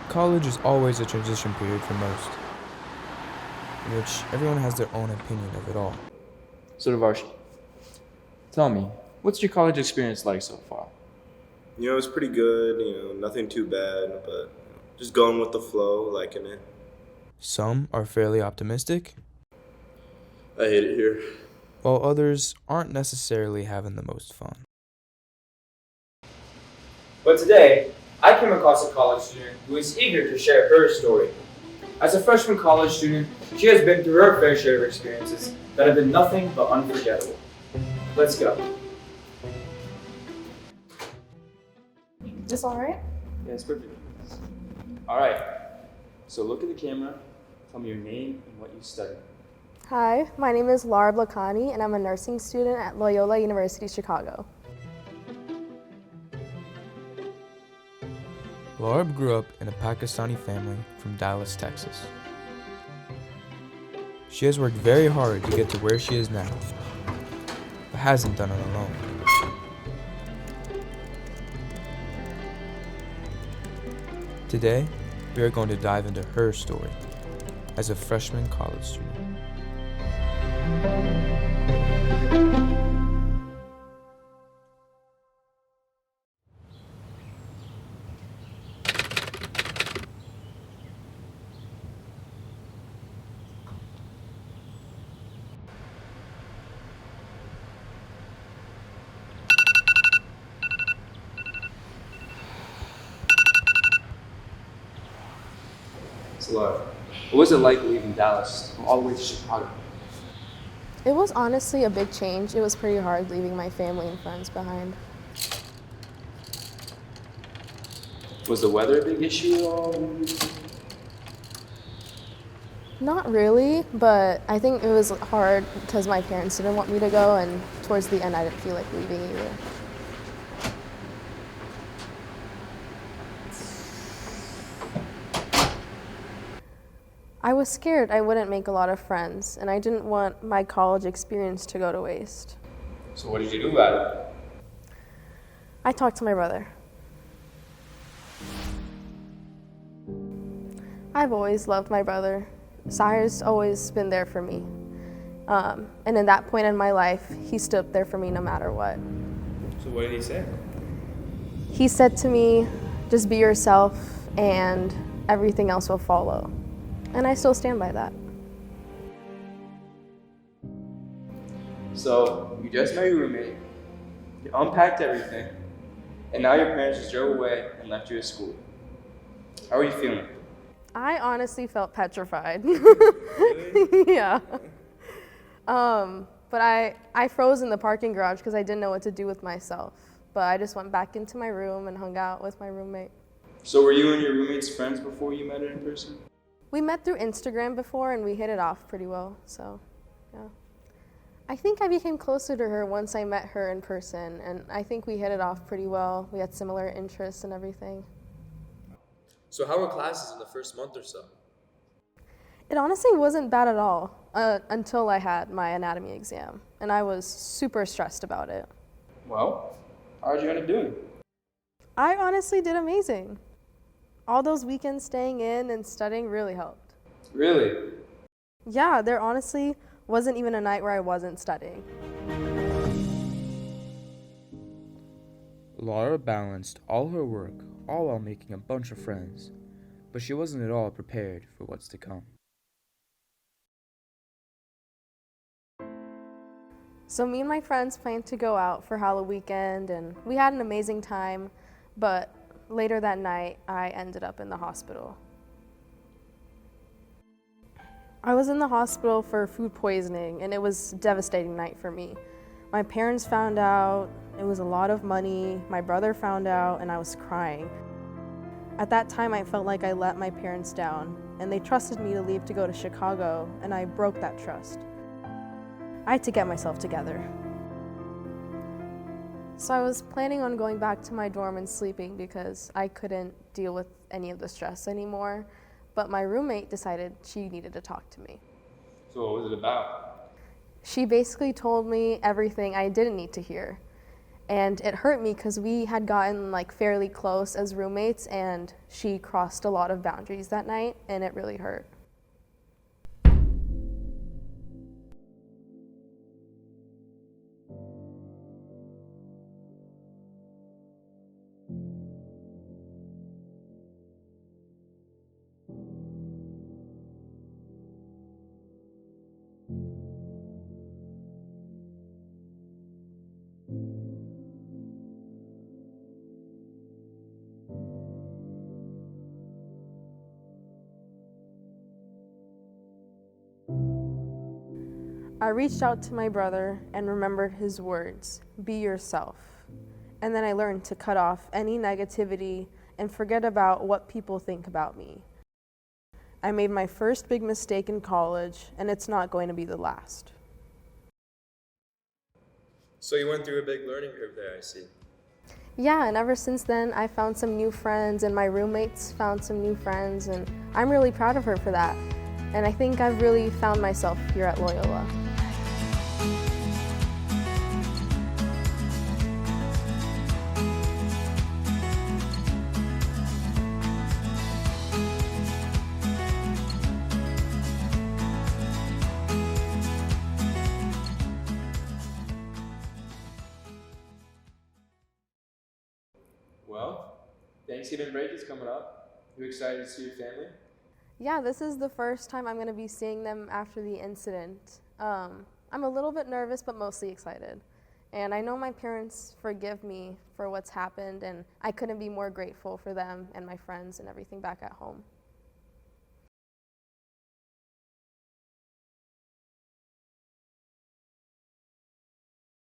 College is always a transition period for most, in which everyone has their own opinion of it all. So, Devarsh, tell me, what's your college experience like so far? It's pretty good, nothing too bad, but just going with the flow, liking it. Some are fairly optimistic, I hate it here. while others aren't necessarily having the most fun. But today, I came across a college student who is eager to share her story. As a freshman college student, she has been through her fair share of experiences that have been nothing but unforgettable. Let's go. Is this alright? Yeah, it's perfect. All right, so look at the camera, tell me your name and what you study. Hi, my name is Laraib Lahkani, and I'm a nursing student at Loyola University Chicago. Laraib grew up in a Pakistani family from Dallas, Texas. She has worked very hard to get to where she is now, but hasn't done it alone. Today, we are going to dive into her story as a freshman college student. So, Laura, what was it like leaving Dallas all the way to Chicago? It was honestly a big change. It was pretty hard leaving my family and friends behind. Was the weather a big issue at all? Not really, but I think it was hard because my parents didn't want me to go, and towards the end I didn't feel like leaving either. I was scared I wouldn't make a lot of friends, and I didn't want my college experience to go to waste. So what did you do about it? I talked to my brother. I've always loved my brother. Sahar's always been there for me. And in that point in my life, he stood up there for me no matter what. So what did he say? He said to me, just be yourself and everything else will follow. And I still stand by that. So you just met your roommate, you unpacked everything, and now your parents just drove away and left you at school. How are you feeling? I honestly felt petrified. Really? Yeah. But I froze in the parking garage because I didn't know what to do with myself. But I just went back into my room and hung out with my roommate. So were you and your roommates friends before you met her in person? We met through Instagram before and we hit it off pretty well, so yeah. I think I became closer to her once I met her in person, and I think we hit it off pretty well. We had similar interests and everything. So how were classes in the first month or so? It honestly wasn't bad at all until I had my anatomy exam, and I was super stressed about it. Well, how did you end up doing? I honestly did amazing. All those weekends staying in and studying really helped. Really? Yeah, there honestly wasn't even a night where I wasn't studying. Laura balanced all her work, all while making a bunch of friends, but she wasn't at all prepared for what's to come. So me and my friends planned to go out for Halloween weekend, and we had an amazing time, but later that night, I ended up in the hospital. I was in the hospital for food poisoning, and it was a devastating night for me. My parents found out, it was a lot of money, my brother found out, and I was crying. At that time, I felt like I let my parents down, and they trusted me to leave to go to Chicago, and I broke that trust. I had to get myself together. So I was planning on going back to my dorm and sleeping because I couldn't deal with any of the stress anymore. But my roommate decided she needed to talk to me. So what was it about? She basically told me everything I didn't need to hear. And it hurt me because we had gotten like fairly close as roommates, and she crossed a lot of boundaries that night, and it really hurt. I reached out to my brother and remembered his words, "Be yourself." And then I learned to cut off any negativity and forget about what people think about me. I made my first big mistake in college, and it's not going to be the last. So you went through a big learning curve there, I see. Yeah, and ever since then, I found some new friends, and my roommates found some new friends, and I'm really proud of her for that. And I think I've really found myself here at Loyola. Well, Thanksgiving break is coming up. You excited to see your family? Yeah, this is the first time I'm going to be seeing them after the incident. I'm a little bit nervous, but mostly excited. And I know my parents forgive me for what's happened, and I couldn't be more grateful for them and my friends and everything back at home.